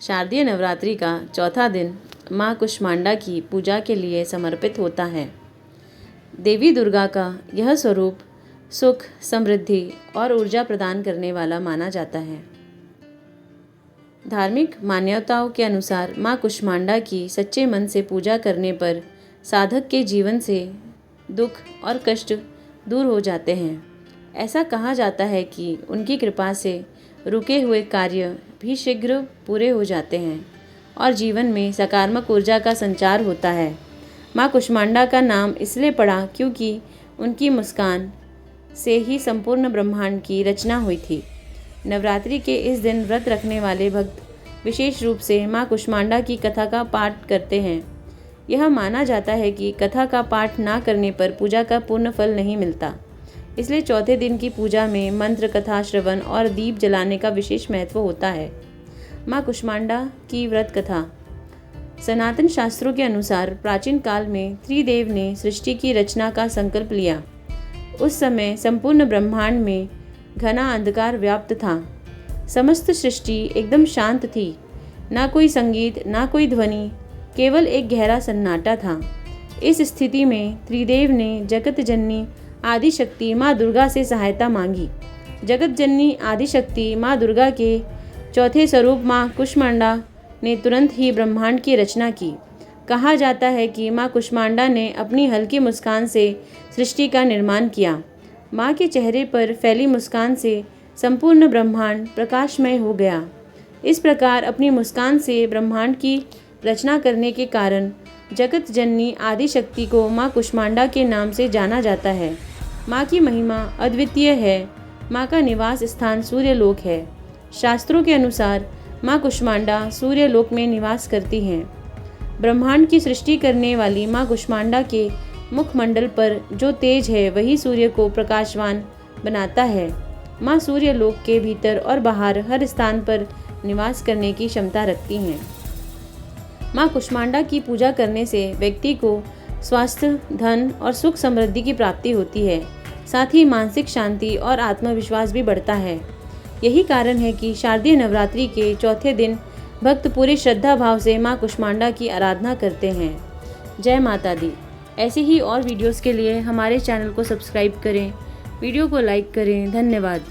शारदीय नवरात्रि का चौथा दिन माँ कुष्मांडा की पूजा के लिए समर्पित होता है। देवी दुर्गा का यह स्वरूप सुख, समृद्धि और ऊर्जा प्रदान करने वाला माना जाता है। धार्मिक मान्यताओं के अनुसार माँ कुष्मांडा की सच्चे मन से पूजा करने पर साधक के जीवन से दुख और कष्ट दूर हो जाते हैं। ऐसा कहा जाता है कि उनकी कृपा से रुके हुए कार्य भी शीघ्र पूरे हो जाते हैं और जीवन में सकारात्मक ऊर्जा का संचार होता है। माँ कुष्मांडा का नाम इसलिए पड़ा क्योंकि उनकी मुस्कान से ही संपूर्ण ब्रह्मांड की रचना हुई थी। नवरात्रि के इस दिन व्रत रखने वाले भक्त विशेष रूप से माँ कुष्मांडा की कथा का पाठ करते हैं। यह माना जाता है कि कथा का पाठ ना करने पर पूजा का पूर्ण फल नहीं मिलता, इसलिए चौथे दिन की पूजा में मंत्र, कथा श्रवण और दीप जलाने का विशेष महत्व होता है। माँ कुष्मांडा की व्रत कथा। सनातन शास्त्रों के अनुसार प्राचीन काल में त्रिदेव ने सृष्टि की रचना का संकल्प लिया। उस समय संपूर्ण ब्रह्मांड में घना अंधकार व्याप्त था। समस्त सृष्टि एकदम शांत थी। ना कोई संगीत, ना कोई ध्वनि, केवल एक गहरा सन्नाटा था। इस स्थिति में त्रिदेव ने जगत जननी आदिशक्ति माँ दुर्गा से सहायता मांगी। जगत जननी आदिशक्ति माँ दुर्गा के चौथे स्वरूप माँ कुष्मांडा ने तुरंत ही ब्रह्मांड की रचना की। कहा जाता है कि माँ कुष्मांडा ने अपनी हल्की मुस्कान से सृष्टि का निर्माण किया। माँ के चेहरे पर फैली मुस्कान से संपूर्ण ब्रह्मांड प्रकाशमय हो गया। इस प्रकार अपनी मुस्कान से ब्रह्मांड की रचना करने के कारण जगत जननी आदिशक्ति को माँ कुष्मांडा के नाम से जाना जाता है। माँ की महिमा अद्वितीय है। माँ का निवास स्थान सूर्यलोक है। शास्त्रों के अनुसार माँ कुष्मांडा सूर्यलोक में निवास करती हैं। ब्रह्मांड की सृष्टि करने वाली माँ कुष्मांडा के मुखमंडल पर जो तेज है वही सूर्य को प्रकाशवान बनाता है। माँ सूर्यलोक के भीतर और बाहर हर स्थान पर निवास करने की क्षमता रखती हैं। माँ कुष्मांडा की पूजा करने से व्यक्ति को स्वास्थ्य, धन और सुख समृद्धि की प्राप्ति होती है। साथ ही मानसिक शांति और आत्मविश्वास भी बढ़ता है। यही कारण है कि शारदीय नवरात्रि के चौथे दिन भक्त पूरी श्रद्धा भाव से माँ कुष्मांडा की आराधना करते हैं। जय माता दी। ऐसे ही और वीडियोस के लिए हमारे चैनल को सब्सक्राइब करें, वीडियो को लाइक करें। धन्यवाद।